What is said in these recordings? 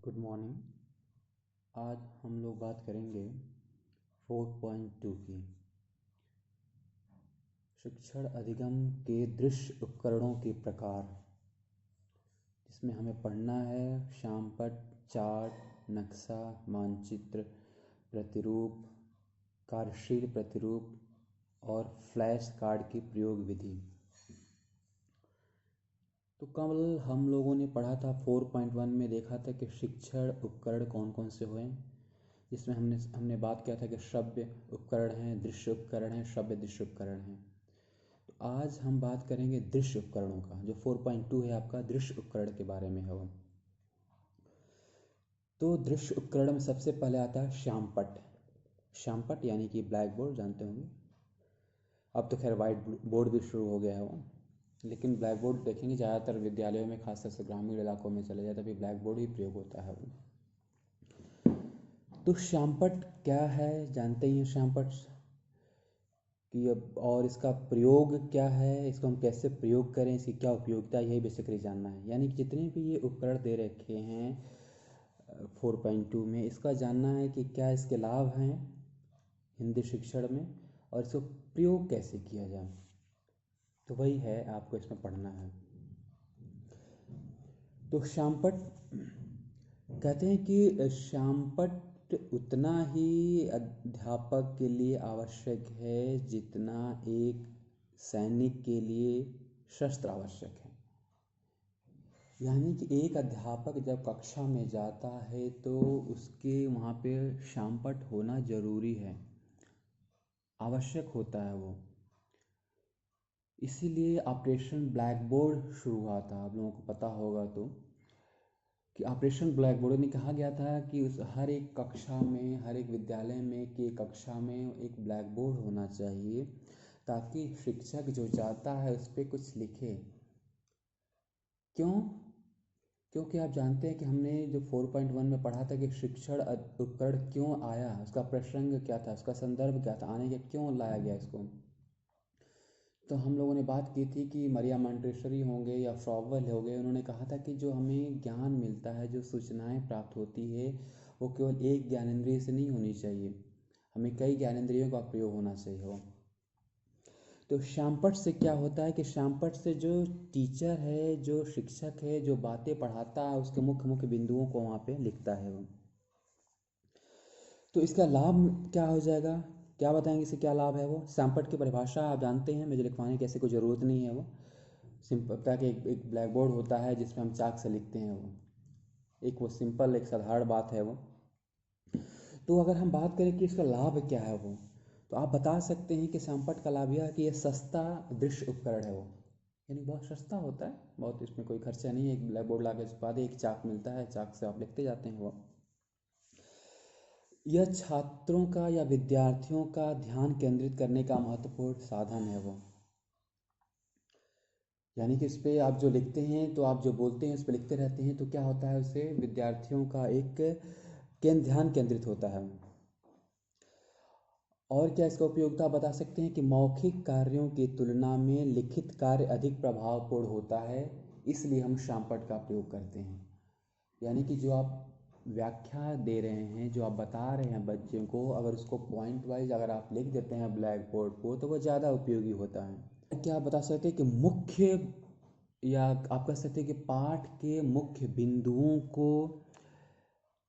Good morning. आज हम लोग बात करेंगे 4.2 की। शिक्षण अधिगम के दृश्य उपकरणों के प्रकार, जिसमें हमें पढ़ना है श्यामपट्ट, चार्ट, नक्शा, मानचित्र, प्रतिरूप, कार्यशील प्रतिरूप और फ्लैश कार्ड की प्रयोग विधि। तो कल हम लोगों ने पढ़ा था 4.1 में देखा था कि शिक्षण उपकरण कौन कौन से हुए, जिसमें हमने बात किया था कि श्रव्य उपकरण हैं, दृश्य उपकरण हैं, श्रव्य दृश्य उपकरण हैं। तो आज हम बात करेंगे दृश्य उपकरणों का। जो 4.2 है आपका दृश्य उपकरण के बारे में है वो। तो दृश्य उपकरण में सबसे पहले आता है श्यामपट्ट। श्यामपट्ट यानी कि ब्लैक बोर्ड, जानते होंगे। अब तो खैर वाइट बोर्ड भी शुरू हो गया है वो, लेकिन ब्लैक बोर्ड देखेंगे ज़्यादातर विद्यालयों में, खासतौर से ग्रामीण इलाकों में चले जाए तभी ब्लैक बोर्ड ही प्रयोग होता है वो। तो श्यामपट्ट क्या है जानते ही हैं। श्यामपट्ट कि अब और इसका प्रयोग क्या है, इसको हम कैसे प्रयोग करें, इसकी क्या उपयोगिता है, यही बेसिकली जानना है। यानी कि जितने भी ये उपकरण दे रखे हैं 4.2 में, इसका जानना है कि क्या इसके लाभ हैं हिंदी शिक्षण में और इसको प्रयोग कैसे किया जाए। तो वही है आपको इसमें पढ़ना है। तो श्यामपट्ट कहते हैं कि श्यामपट्ट उतना ही अध्यापक के लिए आवश्यक है जितना एक सैनिक के लिए शस्त्र आवश्यक है। यानी कि एक अध्यापक जब कक्षा में जाता है तो उसके वहाँ पे श्यामपट्ट होना जरूरी है, आवश्यक होता है वो। इसीलिए ऑपरेशन ब्लैक बोर्ड शुरू हुआ था, आप लोगों को पता होगा तो, कि ऑपरेशन ब्लैक बोर्ड में कहा गया था कि उस हर एक कक्षा में, हर एक विद्यालय में की कक्षा में एक ब्लैक बोर्ड होना चाहिए, ताकि शिक्षक जो चाहता है उस पर कुछ लिखे। क्यों? क्योंकि आप जानते हैं कि हमने जो 4.1 में पढ़ा था कि शिक्षण उपकरण क्यों आया, उसका प्रसंग क्या था, उसका संदर्भ क्या था, आने के क्यों लाया गया इसको। तो हम लोगों ने बात की थी कि मरिया मॉन्टेसरी होंगे या फ्रॉवेल हो गए, उन्होंने कहा था कि जो हमें ज्ञान मिलता है, जो सूचनाएं प्राप्त होती है, वो केवल एक ज्ञानेंद्रिय से नहीं होनी चाहिए, हमें कई ज्ञानेंद्रियों का प्रयोग होना चाहिए हो। तो श्यामपट्ट से क्या होता है कि श्यामपट्ट से जो टीचर है, जो शिक्षक है, जो बातें पढ़ाता है, उसके मुख्य मुख्य बिंदुओं को वहाँ पे लिखता है वो। तो इसका लाभ क्या हो जाएगा, क्या बताएंगे इससे क्या लाभ है वो। श्यामपट्ट की परिभाषा आप जानते हैं, मुझे लिखवाने की ऐसी कोई ज़रूरत नहीं है वो। सिंपल कि एक ब्लैक बोर्ड होता है जिसमें हम चाक से लिखते हैं वो, एक वो सिंपल एक साधारण बात है वो। तो अगर हम बात करें कि इसका लाभ क्या है वो, तो आप बता सकते हैं कि श्यामपट्ट का लाभ यह है कि यह सस्ता दृश्य उपकरण है वो। यानी बहुत सस्ता होता है, बहुत इसमें कोई खर्चा नहीं है। एक ब्लैक बोर्ड ला के चिपका दे, एक चाक मिलता है, चाक से आप लिखते जाते हैं वो। यह छात्रों का या विद्यार्थियों का ध्यान केंद्रित करने का महत्वपूर्ण साधन है वो। यानी कि इस पर आप जो लिखते हैं, तो आप जो बोलते हैं उस पर लिखते रहते हैं, तो क्या होता है, उससे विद्यार्थियों का एक ध्यान केंद्रित होता है। और क्या इसका उपयोगिता बता सकते हैं कि मौखिक कार्यों की तुलना में लिखित कार्य अधिक प्रभावपूर्ण होता है, इसलिए हम श्यामपट्ट का प्रयोग करते हैं। यानी कि जो आप व्याख्या दे रहे हैं, जो आप बता रहे हैं बच्चों को, अगर उसको पॉइंट वाइज अगर आप लिख देते हैं ब्लैक बोर्ड को, तो वो ज़्यादा उपयोगी होता है। क्या आप बता सकते हैं कि मुख्य, या आप कह सकते हैं कि पाठ के मुख्य बिंदुओं को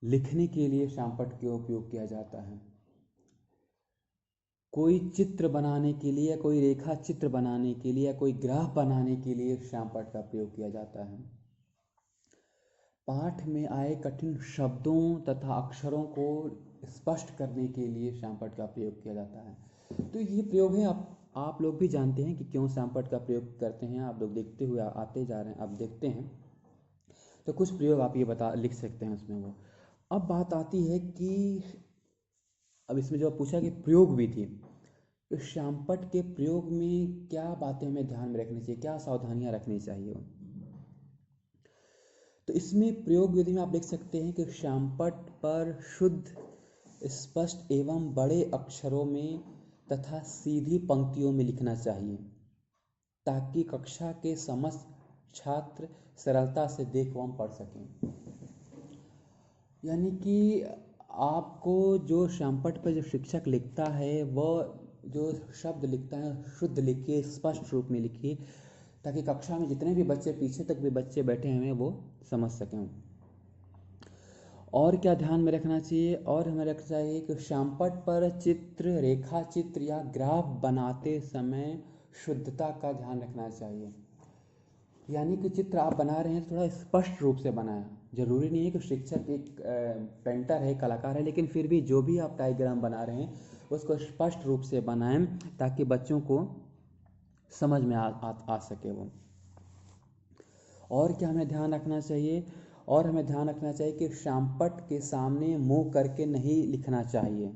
लिखने के लिए श्यामपट्ट का उपयोग किया जाता है। कोई चित्र बनाने के लिए, कोई रेखा चित्र बनाने के लिए, या कोई ग्राफ बनाने के लिए श्यामपट्ट का प्रयोग किया जाता है। पाठ में आए कठिन शब्दों तथा अक्षरों को स्पष्ट करने के लिए श्यामपट्ट का प्रयोग किया जाता है। तो ये प्रयोग है, आप लोग भी जानते हैं कि क्यों श्यामपट्ट का प्रयोग करते हैं। आप लोग देखते हुए आते जा रहे हैं, आप देखते हैं, तो कुछ प्रयोग आप ये लिख सकते हैं उसमें वो। अब बात आती है कि अब इसमें जो पूछा कि प्रयोग विधि, तो श्यामपट्ट के प्रयोग में क्या बातें हमें ध्यान में रखनी चाहिए, क्या सावधानियां रखनी चाहिए। तो इसमें प्रयोग विधि में आप लिख सकते हैं कि श्यामपट्ट पर शुद्ध, स्पष्ट एवं बड़े अक्षरों में तथा सीधी पंक्तियों में लिखना चाहिए, ताकि कक्षा के समस्त छात्र सरलता से देख एवं पढ़ सकें। यानी कि आपको जो श्यामपट्ट पर जो शिक्षक लिखता है वह जो शब्द लिखता है शुद्ध लिखिए, स्पष्ट रूप में लिखिए, ताकि कक्षा में जितने भी बच्चे, पीछे तक भी बच्चे बैठे हुए हैं वो समझ सकें। और क्या ध्यान में रखना चाहिए, और हमें रखना चाहिए कि श्यामपट्ट पर चित्र, रेखा चित्र या ग्राफ बनाते समय शुद्धता का ध्यान रखना चाहिए। यानी कि चित्र आप बना रहे हैं तो थोड़ा स्पष्ट रूप से बनाएं। जरूरी नहीं है कि शिक्षक एक पेंटर है, कलाकार है, लेकिन फिर भी जो भी आप डायग्राम बना रहे हैं उसको स्पष्ट रूप से बनाएं ताकि बच्चों को समझ में आ सके वो। और क्या हमें ध्यान रखना चाहिए, और हमें ध्यान रखना चाहिए कि श्यामपट्ट के सामने मुंह करके नहीं लिखना चाहिए।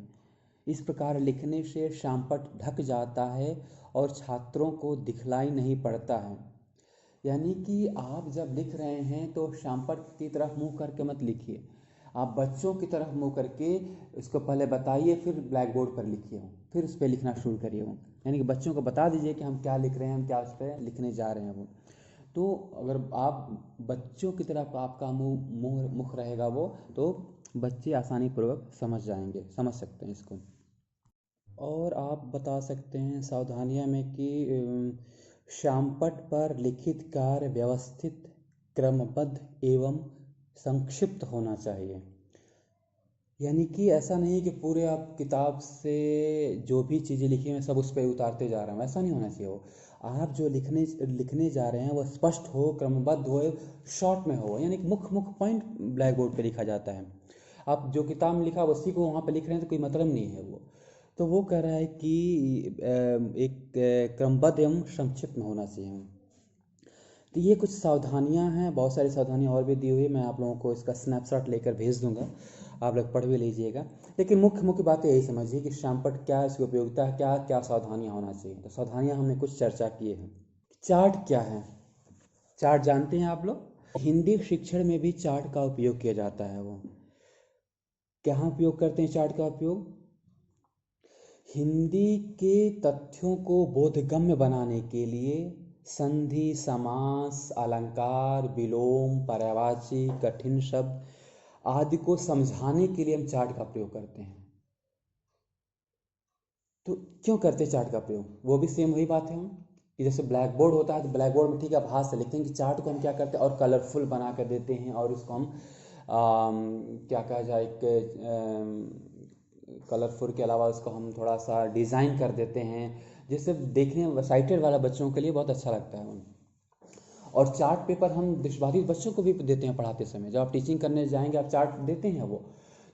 इस प्रकार लिखने से श्यामपट्ट ढक जाता है और छात्रों को दिखलाई नहीं पड़ता है। यानी कि आप जब लिख रहे हैं तो श्यामपट्ट की तरफ मुंह करके मत लिखिए, आप बच्चों की तरफ मुंह करके इसको पहले बताइए, फिर ब्लैक बोर्ड पर लिखिए हो, फिर उस पर लिखना शुरू करिए हो। यानी कि बच्चों को बता दीजिए कि हम क्या लिख रहे हैं, हम क्या उस पर लिखने जा रहे हैं वो। तो अगर आप बच्चों की तरफ आपका मुख रहेगा वो, तो बच्चे आसानी पूर्वक समझ जाएंगे, समझ सकते हैं इसको। और आप बता सकते हैं सावधानियां में कि श्यामपट्ट पर लिखित कार्य व्यवस्थित, क्रमबद्ध एवं संक्षिप्त होना चाहिए। यानी कि ऐसा नहीं कि पूरे आप किताब से जो भी चीज़ें लिखी हैं सब उस पर उतारते जा रहे हैं, ऐसा नहीं होना चाहिए वो। आप जो लिखने लिखने जा रहे हैं वो स्पष्ट हो, क्रमबद्ध हो, शॉर्ट में हो। यानी कि मुख्य मुख्य पॉइंट ब्लैक बोर्ड पे लिखा जाता है। आप जो किताब में लिखा उसी को वहाँ पे लिख रहे हैं तो कोई मतलब नहीं है वो। तो वो कह रहा है कि एक क्रमबद्ध एवं संक्षिप्त में होना चाहिए। तो ये कुछ सावधानियां हैं, बहुत सारी सावधानियां और भी दी हुई है, मैं आप लोगों को इसका स्नैपशॉट लेकर भेज दूंगा, आप लोग पढ़ भी लीजिएगा। लेकिन मुख्य मुख्य बातें यही समझिए कि श्यामपट्ट क्या है, इसकी उपयोगिता है क्या, क्या सावधानियां होना चाहिए। तो सावधानियां हमने कुछ चर्चा किए हैं। चार्ट क्या है, चार्ट जानते हैं आप लोग? हिंदी शिक्षण में भी चार्ट का उपयोग किया जाता है। वो क्या उपयोग करते हैं चार्ट का उपयोग? हिंदी के तथ्यों को बोधगम्य बनाने के लिए संधि, समास, अलंकार, विलोम, पर्यायवाची, कठिन शब्द आदि को समझाने के लिए हम चार्ट का प्रयोग करते हैं। तो क्यों करते हैं चार्ट का प्रयोग? वो भी सेम वही बात है हम कि जैसे ब्लैक बोर्ड होता है तो ब्लैक बोर्ड में ठीक है आप हाथ से लिखते हैं, कि चार्ट को हम क्या करते हैं और कलरफुल बना कर देते हैं, और उसको हम क्या कहा जाए, कलरफुल के अलावा उसको हम थोड़ा सा डिज़ाइन कर देते हैं, जिससे देखने में साइटेड वाला बच्चों के लिए बहुत अच्छा लगता है। और चार्ट पेपर हम दृष्टिबाधित बच्चों को भी देते हैं पढ़ाते समय। जब आप टीचिंग करने जाएंगे आप चार्ट देते हैं वो,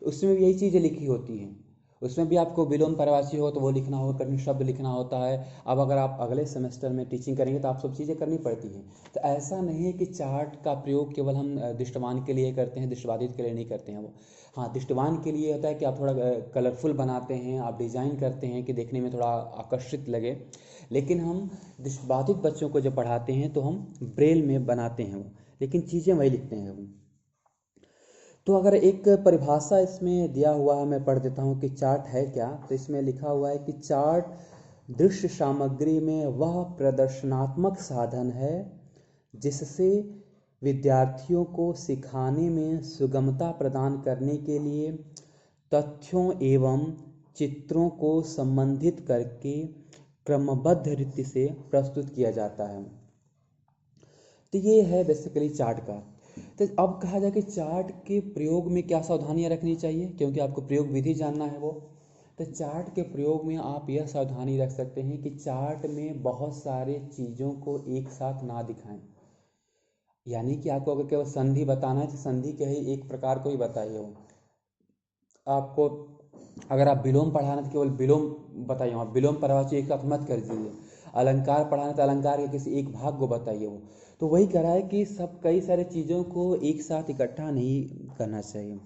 तो उसमें भी यही चीज़ें लिखी होती हैं। उसमें भी आपको विलोम पर्यायवाची हो तो वो लिखना होगा, कठिन शब्द लिखना होता है। अब अगर आप अगले सेमेस्टर में टीचिंग करेंगे तो आप सब चीज़ें करनी पड़ती हैं। तो ऐसा नहीं है कि चार्ट का प्रयोग केवल हम दृष्टिवान के लिए करते हैं, दृष्टिबाधित के लिए नहीं करते हैं वो। हाँ, दृष्टिवान के लिए होता है कि आप थोड़ा कलरफुल बनाते हैं, आप डिज़ाइन करते हैं कि देखने में थोड़ा आकर्षित लगे। लेकिन हम दृष्टिबाधित बच्चों को जब पढ़ाते हैं तो हम ब्रेल में बनाते हैं वो, लेकिन चीज़ें वही लिखते हैं वो। तो अगर एक परिभाषा इसमें दिया हुआ है, मैं पढ़ देता हूँ कि चार्ट है क्या। तो इसमें लिखा हुआ है कि चार्ट दृश्य सामग्री में वह प्रदर्शनात्मक साधन है जिससे विद्यार्थियों को सिखाने में सुगमता प्रदान करने के लिए तथ्यों एवं चित्रों को संबंधित करके क्रमबद्ध रीति से प्रस्तुत किया जाता है। तो ये है बेसिकली चार्ट का। तो अब कहा जाए कि चार्ट के प्रयोग में क्या सावधानियां रखनी चाहिए, क्योंकि आपको प्रयोग विधि जानना है वो। तो चार्ट के प्रयोग में आप यह सावधानी रख सकते हैं कि चार्ट में बहुत सारे चीज़ों को एक साथ ना दिखाएं। यानी कि आपको अगर केवल संधि बताना है तो संधि के ही एक प्रकार को ही बताइए वो। आपको अगर आप विलोम पढ़ाना है तो केवल विलोम बताइए, आप विलोम पर्यायवाची एक साथ मत कर दीजिए। अलंकार पढ़ाना है तो अलंकार के किसी एक भाग को बताइए वो। तो वही कह रहा है कि सब कई सारे चीज़ों को एक साथ इकट्ठा नहीं करना चाहिए।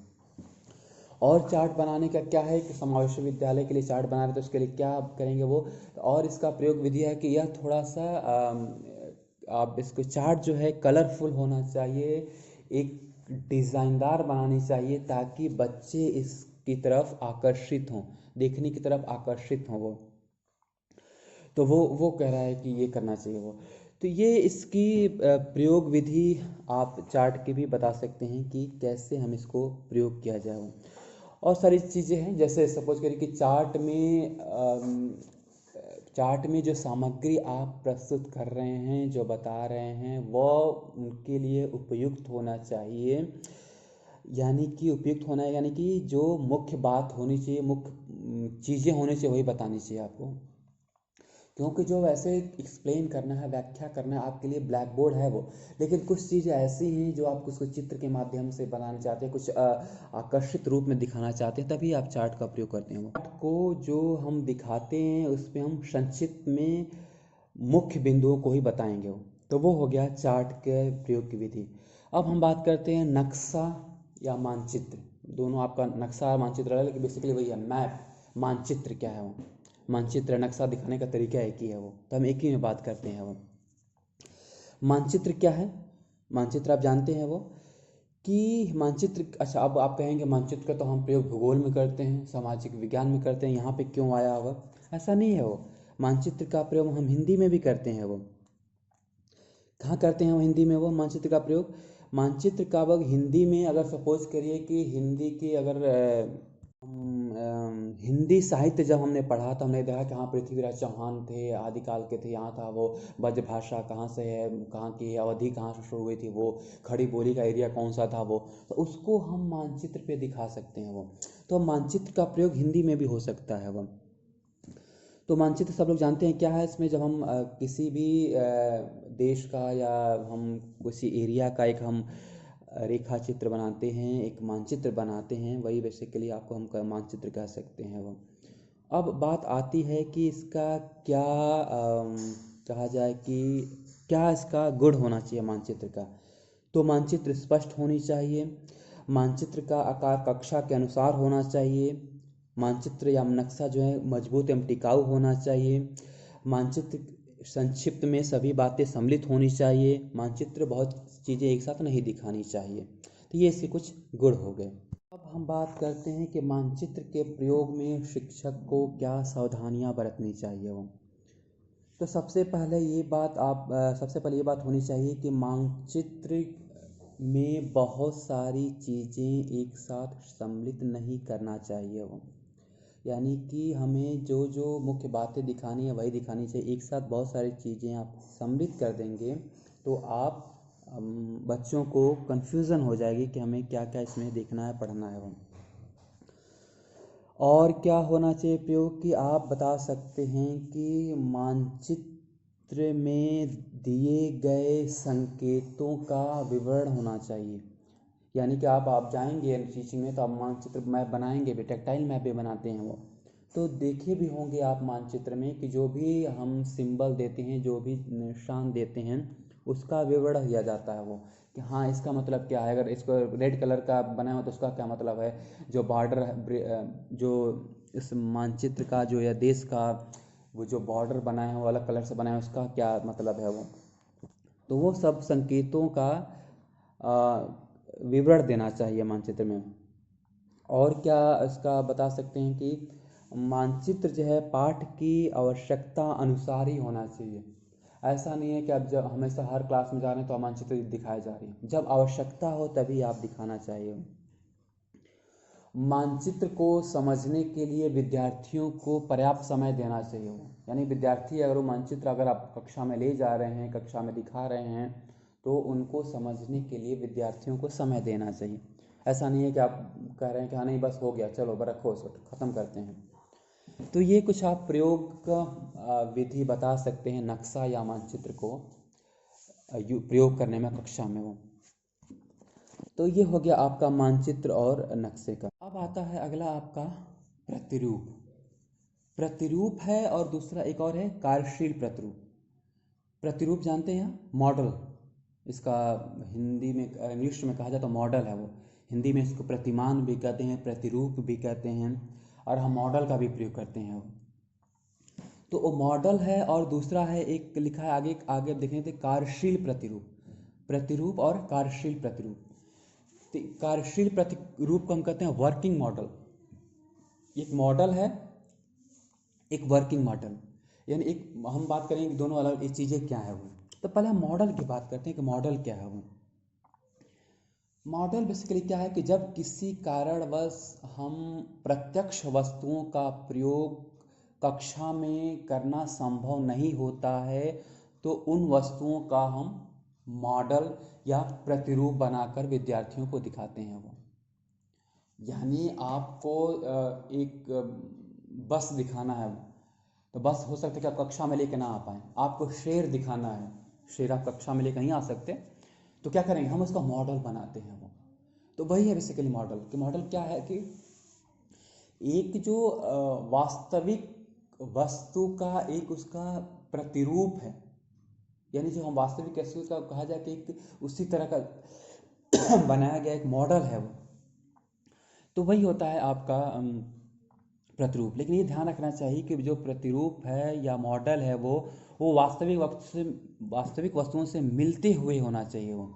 और चार्ट बनाने का क्या है कि समावेशी विद्यालय के लिए चार्ट बना रहे तो उसके लिए क्या आप करेंगे वो। और इसका प्रयोग विधि है कि यह थोड़ा सा आप इसको चार्ट जो है कलरफुल होना चाहिए, एक डिज़ाइनदार बनानी चाहिए ताकि बच्चे इसकी तरफ आकर्षित हों, देखने की तरफ आकर्षित हों वो। तो वो कह रहा है कि ये करना चाहिए वो। तो ये इसकी प्रयोग विधि आप चार्ट की भी बता सकते हैं कि कैसे हम इसको प्रयोग किया जाए। और सारी चीज़ें हैं, जैसे सपोज करिए कि चार्ट में जो सामग्री आप प्रस्तुत कर रहे हैं, जो बता रहे हैं, वो उनके लिए उपयुक्त होना चाहिए। यानी कि उपयुक्त होना है, यानी कि जो मुख्य बात होनी चाहिए, मुख्य चीज़ें होनी चाहिए, वही बतानी चाहिए आपको। क्योंकि जो वैसे एक्सप्लेन करना है, व्याख्या करना है, आपके लिए ब्लैक बोर्ड है वो, लेकिन कुछ चीज़ें ऐसी हैं जो आप उसको चित्र के माध्यम से बनाना चाहते हैं, कुछ आकर्षित रूप में दिखाना चाहते हैं, तभी आप चार्ट का प्रयोग करते हैं। वो चार्ट को जो हम दिखाते हैं उसमें हम संक्षिप्त में मुख्य बिंदुओं को ही बताएंगे वो। तो वो हो गया चार्ट के प्रयोग की विधि। अब हम बात करते हैं नक्शा या मानचित्र। दोनों आपका नक्शा और मानचित्र अलग, लेकिन बेसिकली वही है मैप। मानचित्र क्या है वो? मानचित्र नक्शा दिखाने का तरीका एक ही है वो, तो हम एक ही में बात करते हैं वो। मानचित्र क्या है? मानचित्र आप जानते हैं वो कि मानचित्र, अच्छा अब आप कहेंगे मानचित्र का तो हम प्रयोग भूगोल में करते हैं, सामाजिक विज्ञान में करते हैं, यहाँ पे क्यों आया हुआ? ऐसा नहीं है वो। मानचित्र का प्रयोग हम हिंदी में भी करते हैं वो। कहाँ करते हैं वो हिंदी में वो मानचित्र का प्रयोग? मानचित्र का वर्ग हिंदी में, अगर सपोज करिए कि हिंदी की अगर हिंदी साहित्य जब हमने पढ़ा तो हमने देखा कि हाँ पृथ्वीराज चौहान थे, आदिकाल के थे, यहाँ था वो, ब्रजभाषा कहाँ से है, कहाँ की है, अवधि कहाँ से शुरू हुई थी, वो खड़ी बोली का एरिया कौन सा था वो, तो उसको हम मानचित्र पे दिखा सकते हैं वो। तो मानचित्र का प्रयोग हिंदी में भी हो सकता है वो। तो मानचित्र सब लोग जानते हैं क्या है इसमें। जब हम किसी भी देश का या हम किसी एरिया का एक हम रेखा चित्र बनाते हैं, एक मानचित्र बनाते हैं, वही बेसिकली आपको हम मानचित्र कह सकते हैं वो। अब बात आती है कि इसका क्या कहा जाए कि क्या इसका गुण होना चाहिए मानचित्र का। तो मानचित्र स्पष्ट होनी चाहिए, मानचित्र का आकार कक्षा के अनुसार होना चाहिए, मानचित्र या नक्शा जो है मजबूत एवं टिकाऊ होना चाहिए, मानचित्र संक्षिप्त में सभी बातें सम्मिलित होनी चाहिए, मानचित्र बहुत चीज़ें एक साथ नहीं दिखानी चाहिए। तो ये इसके कुछ गुण हो गए। अब हम बात करते हैं कि मानचित्र के प्रयोग में शिक्षक को क्या सावधानियां बरतनी चाहिए वो। तो सबसे पहले ये बात होनी चाहिए कि मानचित्र में बहुत सारी चीज़ें एक साथ सम्मिलित नहीं करना चाहिए वो। यानी कि हमें जो जो मुख्य बातें दिखानी है वही दिखानी चाहिए। एक साथ बहुत सारी चीज़ें आप सम्मिलित कर देंगे तो आप बच्चों को कन्फ्यूज़न हो जाएगी कि हमें क्या क्या इसमें देखना है, पढ़ना है वो। और क्या होना चाहिए प्रयोग कि आप बता सकते हैं कि मानचित्र में दिए गए संकेतों का विवरण होना चाहिए। यानी कि आप जाएंगे टीचिंग में तो आप मानचित्र मैप बनाएंगे भी, टेक्टाइल मैप भी बनाते हैं वो, तो देखे भी होंगे आप मानचित्र में कि जो भी हम सिंबल देते हैं, जो भी निशान देते हैं, उसका विवरण दिया जाता है वो कि हाँ इसका मतलब क्या है। अगर इसको रेड कलर का बनाया हो तो उसका क्या मतलब है, जो बॉर्डर जो इस मानचित्र का जो या देश का वो जो बॉर्डर बनाए हैं वो अलग कलर से बनाए हैं, उसका क्या मतलब है वो। तो वो सब संकेतों का विवरण देना चाहिए मानचित्र में। और क्या इसका बता सकते हैं कि मानचित्र जो है पाठ की आवश्यकता अनुसार ही होना चाहिए। ऐसा नहीं है कि आप जब हमेशा हर क्लास में जा रहे हैं तो आप मानचित्र दिखाए जा रही है, जब आवश्यकता हो तभी आप दिखाना चाहिए। मानचित्र को समझने के लिए विद्यार्थियों को पर्याप्त समय देना चाहिए वो। यानी विद्यार्थी अगर वो मानचित्र अगर आप कक्षा में ले जा रहे हैं, कक्षा में दिखा रहे हैं, तो उनको समझने के लिए विद्यार्थियों को समय देना चाहिए। ऐसा नहीं है कि आप कह रहे हैं कि हाँ नहीं बस हो गया, चलो रखो इसको ख़त्म करते हैं। तो ये कुछ आप प्रयोग का विधि बता सकते हैं नक्शा या मानचित्र को प्रयोग करने में कक्षा में वो। तो ये हो गया आपका मानचित्र और नक्शे का। अब आता है अगला आपका प्रतिरूप। प्रतिरूप है और दूसरा एक और है कार्यशील प्रतिरूप। प्रतिरूप जानते हैं, मॉडल इसका हिंदी में, इंग्लिश में कहा जाए तो मॉडल है वो। हिंदी में इसको प्रतिमान भी कहते हैं, प्रतिरूप भी कहते हैं, और हम मॉडल का भी प्रयोग करते हैं वो। तो वो मॉडल है और दूसरा है एक लिखा है आगे आगे देखें तो कार्यशील प्रतिरूप। प्रतिरूप और कार्यशील प्रतिरूप। तो कार्यशील प्रतिरूप को हम कहते हैं वर्किंग मॉडल। एक मॉडल है, एक वर्किंग मॉडल। यानी एक हम बात करेंगे कि दोनों अलग चीज़ें क्या है वो। तो पहले हम मॉडल की बात करते हैं कि मॉडल क्या है वो। मॉडल बेसिकली क्या है कि जब किसी कारणवश हम प्रत्यक्ष वस्तुओं का प्रयोग कक्षा में करना संभव नहीं होता है तो उन वस्तुओं का हम मॉडल या प्रतिरूप बनाकर विद्यार्थियों को दिखाते हैं वो। यानी आपको एक बस दिखाना है, तो बस हो सकता है कि आप कक्षा में लेके ना आ पाएँ। आपको शेर दिखाना है, शेर आप कक्षा में लेकर नहीं आ सकते, तो क्या करेंगे, हम उसका मॉडल बनाते हैं वो। तो वही है बेसिकली मॉडल। कि मॉडल क्या है कि एक जो वास्तविक वस्तु का एक उसका प्रतिरूप है, यानी जो हम वास्तविक वस्तु का कहा जाए कि एक उसी तरह का बनाया गया एक मॉडल है वो। तो वही होता है आपका प्रतिरूप। लेकिन ये ध्यान रखना चाहिए कि जो प्रतिरूप है या मॉडल है वो वास्तविक वस्तुओं से मिलते हुए होना चाहिए वो।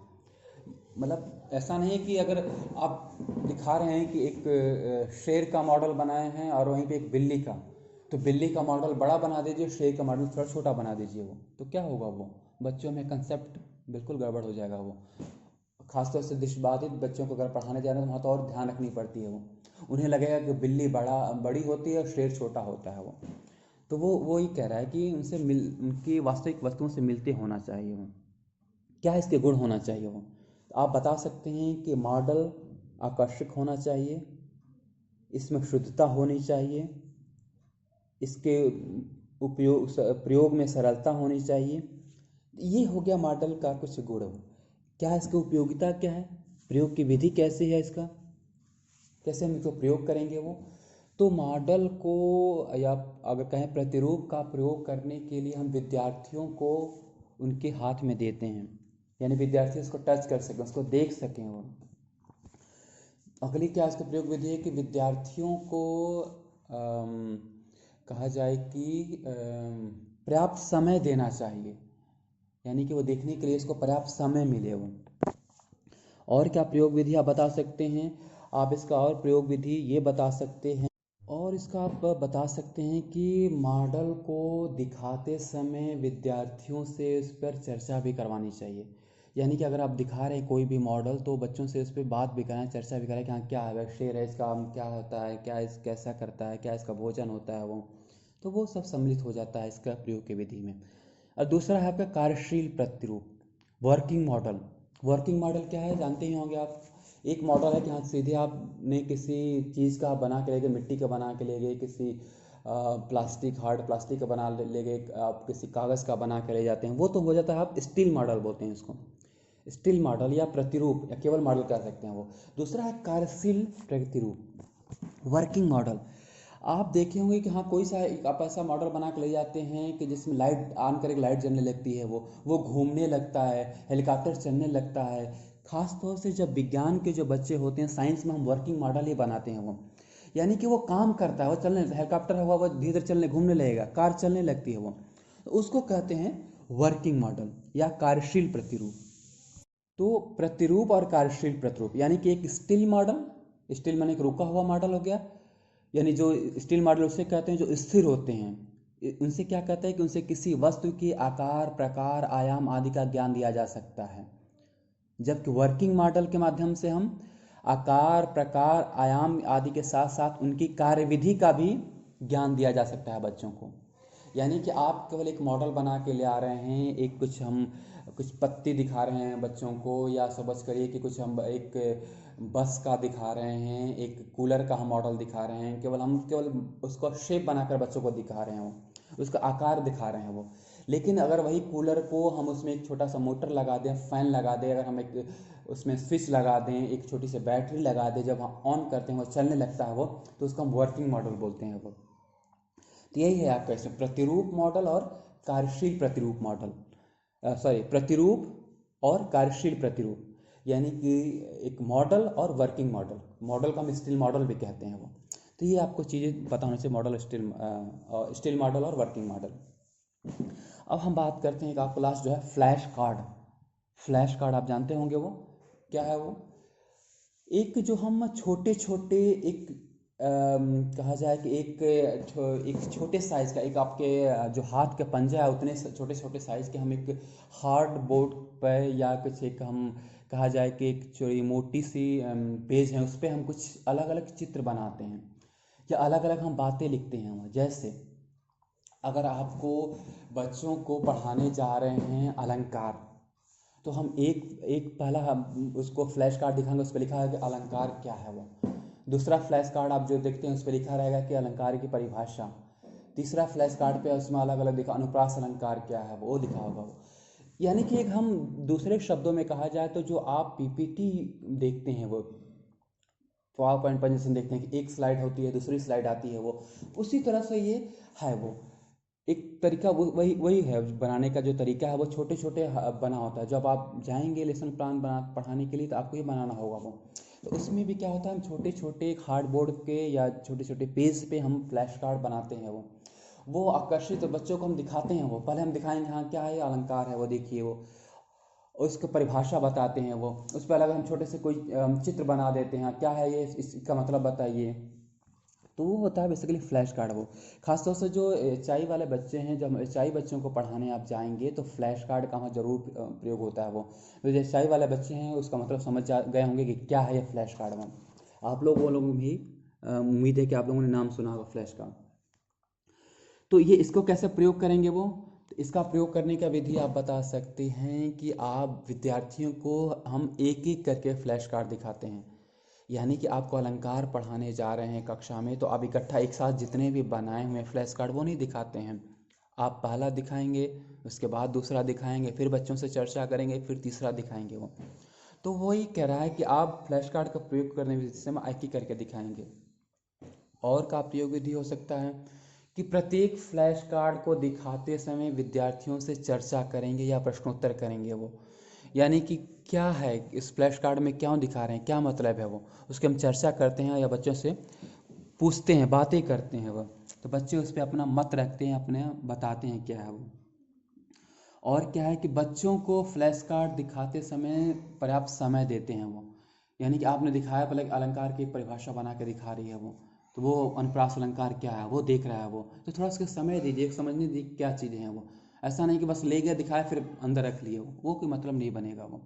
मतलब ऐसा नहीं है कि अगर आप दिखा रहे हैं कि एक शेर का मॉडल बनाए हैं और वहीं पे एक बिल्ली का, तो बिल्ली का मॉडल बड़ा बना दीजिए, शेर का मॉडल थोड़ा छोटा बना दीजिए वो, तो क्या होगा, वो बच्चों में कंसेप्ट बिल्कुल गड़बड़ हो जाएगा वो। खासतौर से दृष्टिबाधित बच्चों को अगर पढ़ाने जा रहे हैं तो वहाँ तो और ध्यान रखनी पड़ती है वो। उन्हें लगेगा कि बिल्ली बड़ी होती है और शेर छोटा होता है वो। तो वो ही कह रहा है कि उनकी वास्तविक वस्तुओं से मिलते होना चाहिए वो। क्या इसके गुण होना चाहिए वो, तो आप बता सकते हैं कि मॉडल आकर्षक होना चाहिए, इसमें शुद्धता होनी चाहिए, इसके प्रयोग में सरलता होनी चाहिए। ये हो गया मॉडल का कुछ गुण। क्या इसकी उपयोगिता क्या है, प्रयोग की विधि कैसी है इसका, कैसे हम इसको प्रयोग करेंगे वो। तो मॉडल को या अगर कहें प्रतिरूप का प्रयोग करने के लिए हम विद्यार्थियों को उनके हाथ में देते हैं, यानी विद्यार्थी उसको टच कर सकें, उसको देख सकें वो। अगली क्या इसकी प्रयोग विधि है कि विद्यार्थियों को कहा जाए कि पर्याप्त समय देना चाहिए, यानी कि वो देखने के लिए इसको पर्याप्त समय मिले वो। और क्या प्रयोग विधि आप बता सकते हैं, आप इसका और प्रयोग विधि ये बता सकते हैं, और इसका आप बता सकते हैं कि मॉडल को दिखाते समय विद्यार्थियों से उस पर चर्चा भी करवानी चाहिए। यानी कि अगर आप दिखा रहे हैं कोई भी मॉडल तो बच्चों से उस पर बात भी कराएं, चर्चा भी कराएं कि हाँ क्या है, शेर है, इसका क्या होता है, कैसा करता है, क्या इसका भोजन होता है वो। तो वो सब सम्मिलित हो जाता है इसका प्रयोग की विधि में। और दूसरा है आपका कार्यशील प्रतिरूप, वर्किंग मॉडल। वर्किंग मॉडल क्या है जानते ही होंगे आप। एक मॉडल है कि हाँ सीधे आपने किसी चीज़ का बना के ले गए, मिट्टी का बना के ले गए, किसी हार्ड प्लास्टिक का बना ले गए, आप किसी कागज़ का बना के ले जाते हैं, वो तो हो जाता है, आप स्टील मॉडल बोलते हैं इसको। स्टील मॉडल या प्रतिरूप या केवल मॉडल कह सकते हैं वो। दूसरा है कार्यशील प्रतिरूप, वर्किंग मॉडल। आप देखे होंगे कि हाँ कोई सा आप ऐसा मॉडल बना के ले जाते हैं कि जिसमें लाइट ऑन करके लाइट जलने लगती है, वो घूमने लगता है, हेलीकॉप्टर चलने लगता है। खास तौर से जब विज्ञान के जो बच्चे होते हैं, साइंस में हम वर्किंग मॉडल ही बनाते हैं वो। यानी कि वो काम करता है, वो चलने, हेलीकॉप्टर हुआ वो धीरे धीरे चलने घूमने लगेगा, कार चलने लगती है वो, तो उसको कहते हैं वर्किंग मॉडल या कार्यशील प्रतिरूप। तो प्रतिरूप और कार्यशील प्रतिरूप यानी कि एक स्टिल मॉडल, स्टिल माने एक रुका हुआ मॉडल हो गया, यानी जो स्टिल मॉडल उसे कहते हैं जो स्थिर होते हैं। उनसे क्या कहते हैं कि उनसे किसी वस्तु के आकार, प्रकार, आयाम आदि का ज्ञान दिया जा सकता है। जबकि वर्किंग मॉडल के माध्यम से हम आकार, प्रकार, आयाम आदि के साथ साथ उनकी कार्यविधि का भी ज्ञान दिया जा सकता है बच्चों को। यानी कि आप केवल एक मॉडल बना के ले आ रहे हैं, एक कुछ पत्ती दिखा रहे हैं बच्चों को, या समझ करिए कि कुछ हम एक बस का दिखा रहे हैं, एक कूलर का हम मॉडल दिखा रहे हैं, केवल उसको शेप बनाकर बच्चों को दिखा रहे हैं, वो उसका आकार दिखा रहे हैं वो। लेकिन अगर वही कूलर को हम उसमें एक छोटा सा मोटर लगा दें, फैन लगा दें, अगर हम एक उसमें स्विच लगा दें, एक छोटी सी बैटरी लगा दें, जब हम ऑन करते हैं वो चलने लगता है वो, तो उसको हम वर्किंग मॉडल बोलते हैं वो। तो यही है आपका इसमें प्रतिरूप मॉडल और कार्यशील प्रतिरूप मॉडल, प्रतिरूप और कार्यशील प्रतिरूप, यानी कि एक मॉडल और वर्किंग मॉडल। मॉडल को हम स्टील मॉडल भी कहते हैं वो। तो ये आपको चीज़ें पता होनी चाहिए, मॉडल स्टील मॉडल और वर्किंग मॉडल। अब हम बात करते हैं कि आपका लास्ट जो है फ्लैश कार्ड। फ्लैश कार्ड आप जानते होंगे वो क्या है। वो एक जो हम छोटे छोटे एक कहा जाए कि एक छोटे साइज़ का, एक आपके जो हाथ के पंजा है उतने छोटे छोटे साइज़ के हम एक हार्ड बोर्ड पर या कुछ एक हम कहा जाए कि एक चोरी मोटी सी पेज है, उस पर हम कुछ अलग अलग चित्र बनाते हैं या अलग अलग हम बातें लिखते हैं वहाँ। जैसे अगर आपको बच्चों को पढ़ाने जा रहे हैं अलंकार, तो हम एक एक पहला हम उसको फ्लैश कार्ड दिखाएंगे, उस पर लिखा है कि अलंकार क्या है वो। दूसरा फ्लैश कार्ड आप जो देखते हैं उस पर लिखा रहेगा कि अलंकार की परिभाषा। तीसरा फ्लैश कार्ड पे उसमें अलग अलग लिखा अनुप्रास अलंकार क्या है वो लिखा होगा वो। यानी कि एक हम दूसरे शब्दों में कहा जाए तो जो आप पीपीटी देखते हैं वो पावर पॉइंट प्रेजेंटेशन देखते हैं कि एक स्लाइड होती है दूसरी स्लाइड आती है, वो उसी तरह से ये है। वो एक तरीका वो वही वही है बनाने का, जो तरीका है वो छोटे छोटे बना होता है। जब आप जाएंगे लेसन प्लान बना पढ़ाने के लिए तो आपको ये बनाना होगा वो। तो उसमें भी क्या होता है, हम छोटे छोटे हार्ड बोर्ड के या छोटे छोटे पेज पे हम फ्लैश कार्ड बनाते हैं। वो आकर्षित बच्चों को हम दिखाते हैं। वो पहले हम दिखाएंगे हाँ क्या है, अलंकार है वो देखिए वो, उसको परिभाषा बताते हैं। वो उस पर अलग हम छोटे से कोई चित्र बना देते हैं, क्या है ये, इसका मतलब बताइए। तो वो होता है बेसिकली फ्लैश कार्ड। वो खासतौर से जो एचआई वाले बच्चे हैं, जब एचआई बच्चों को पढ़ाने आप जाएंगे तो फ्लैश कार्ड का वहाँ जरूर प्रयोग होता है। वो तो जो एचआई वाले बच्चे हैं उसका मतलब समझ गए होंगे कि क्या है ये फ्लैश कार्ड में। आप लोगों भी उम्मीद है कि आप लोगों ने नाम सुना होगा फ्लैश कार्ड। तो ये इसको कैसे प्रयोग करेंगे वो, तो इसका प्रयोग करने का विधि आप बता सकते हैं कि आप विद्यार्थियों को हम एक एक करके फ्लैश कार्ड दिखाते हैं। यानी कि आपको अलंकार पढ़ाने जा रहे हैं कक्षा में, तो आप इकट्ठा एक साथ जितने भी बनाए हुए फ्लैश कार्ड वो नहीं दिखाते हैं। आप पहला दिखाएंगे, उसके बाद दूसरा दिखाएंगे, फिर बच्चों से चर्चा करेंगे, फिर तीसरा दिखाएंगे वो। तो वही कह रहा है कि आप फ्लैश कार्ड का प्रयोग करने में जिससे हम एक ही करके दिखाएंगे। और का प्रयोग विधि हो सकता है कि प्रत्येक फ्लैश कार्ड को दिखाते समय विद्यार्थियों से चर्चा करेंगे या प्रश्नोत्तर करेंगे वो। यानी कि क्या है इस फ्लैश कार्ड में, क्यों दिखा रहे हैं, क्या मतलब है वो, उसकी हम चर्चा करते हैं या बच्चों से पूछते हैं, बातें करते हैं वो। तो बच्चे उस पर अपना मत रखते हैं, अपने बताते हैं क्या है वो। और क्या है कि बच्चों को फ्लैश कार्ड दिखाते समय पर्याप्त समय देते हैं वो। यानी कि आपने दिखाया, पहले अलंकार की एक परिभाषा बना के दिखा रही है वो, तो वो अनुप्रास अलंकार क्या है वो देख रहा है वो, तो थोड़ा उसके समय दीजिए, समझने दीजिए क्या चीज़ें हैं वो। ऐसा नहीं कि बस ले गया दिखाया फिर अंदर रख लिए, वो कोई मतलब नहीं बनेगा वो।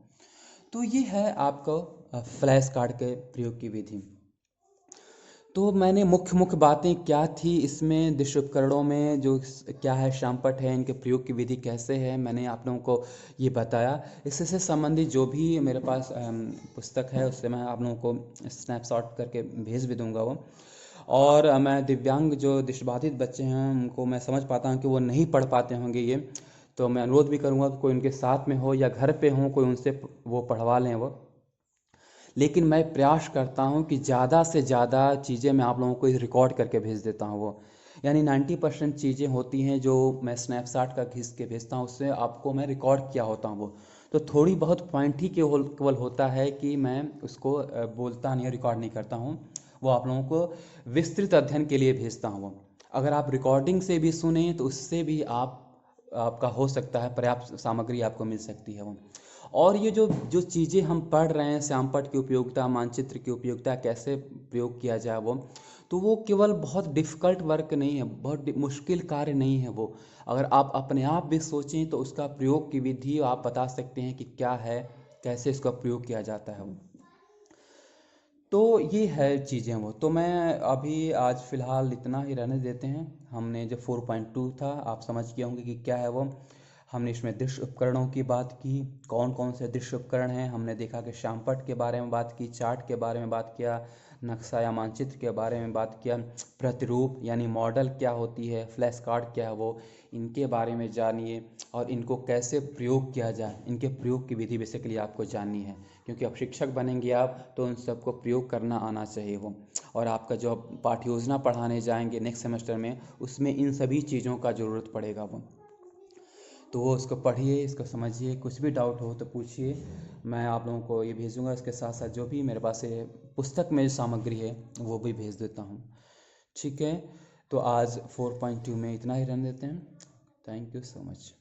तो ये है आपका फ्लैश कार्ड के प्रयोग की विधि। तो मैंने मुख्य मुख्य बातें क्या थी इसमें, दृश्य उपकरणों में जो क्या है शामपट है, इनके प्रयोग की विधि कैसे है, मैंने आप लोगों को ये बताया। इससे से संबंधित जो भी मेरे पास पुस्तक है उससे मैं आप लोगों को स्नैपशॉट करके भेज भी दूंगा वो। और मैं दिव्यांग जो दृष्टिबाधित बच्चे हैं उनको मैं समझ पाता हूँ कि वो नहीं पढ़ पाते होंगे ये, तो मैं अनुरोध भी करूँगा कि कोई उनके साथ में हो या घर पे हो, कोई उनसे वो पढ़वा लें वो। लेकिन मैं प्रयास करता हूँ कि ज़्यादा से ज़्यादा चीज़ें मैं आप लोगों को रिकॉर्ड करके भेज देता हूँ वो। यानी 90% चीज़ें होती हैं जो मैं स्नैपशॉट का खींच के भेजता हूँ, उससे आपको मैं रिकॉर्ड किया होता हूँ वो। तो थोड़ी बहुत पॉइंट ही केवल होता है कि मैं उसको बोलता नहीं, रिकॉर्ड नहीं करता हूँ। वो आप लोगों को विस्तृत अध्ययन के लिए भेजता हूँ वो। अगर आप रिकॉर्डिंग से भी सुने तो उससे भी आपका हो सकता है पर्याप्त सामग्री आपको मिल सकती है वो। और ये जो जो चीज़ें हम पढ़ रहे हैं, श्यामपट्ट की उपयोगिता, मानचित्र की उपयोगिता, कैसे प्रयोग किया जाए वो, तो वो केवल बहुत डिफ़िकल्ट वर्क नहीं है, बहुत मुश्किल कार्य नहीं है वो। अगर आप अपने आप भी सोचें तो उसका प्रयोग की विधि आप बता सकते हैं कि क्या है, कैसे इसका प्रयोग किया जाता है वो। तो ये है चीज़ें वो। तो मैं अभी आज फ़िलहाल इतना ही रहने देते हैं। हमने जो 4.2 था आप समझ गए होंगे कि क्या है वो। हमने इसमें दृश्य उपकरणों की बात की, कौन कौन से दृश्य उपकरण हैं, हमने देखा कि श्यामपट्ट के बारे में बात की, चार्ट के बारे में बात किया, नक्शा या मानचित्र के बारे में बात किया, प्रतिरूप यानी मॉडल क्या होती है, फ्लैश कार्ड क्या है वो, इनके बारे में जानिए। और इनको कैसे प्रयोग किया जाए, इनके प्रयोग की विधि बेसिकली आपको जाननी है, क्योंकि अब शिक्षक बनेंगे आप तो उन सबको प्रयोग करना आना चाहिए वो। और आपका जो पाठ्य योजना पढ़ाने जाएंगे नेक्स्ट सेमेस्टर में, उसमें इन सभी चीज़ों का ज़रूरत पड़ेगा वो। तो वो उसको पढ़िए, इसको समझिए, कुछ भी डाउट हो तो पूछिए, मैं आप लोगों को ये भेजूँगा। इसके साथ साथ जो भी मेरे पास ये पुस्तक में जो सामग्री है वो भी भेज देता हूँ। ठीक है, तो आज 4.2 में इतना ही रहने देते हैं। Thank you so much.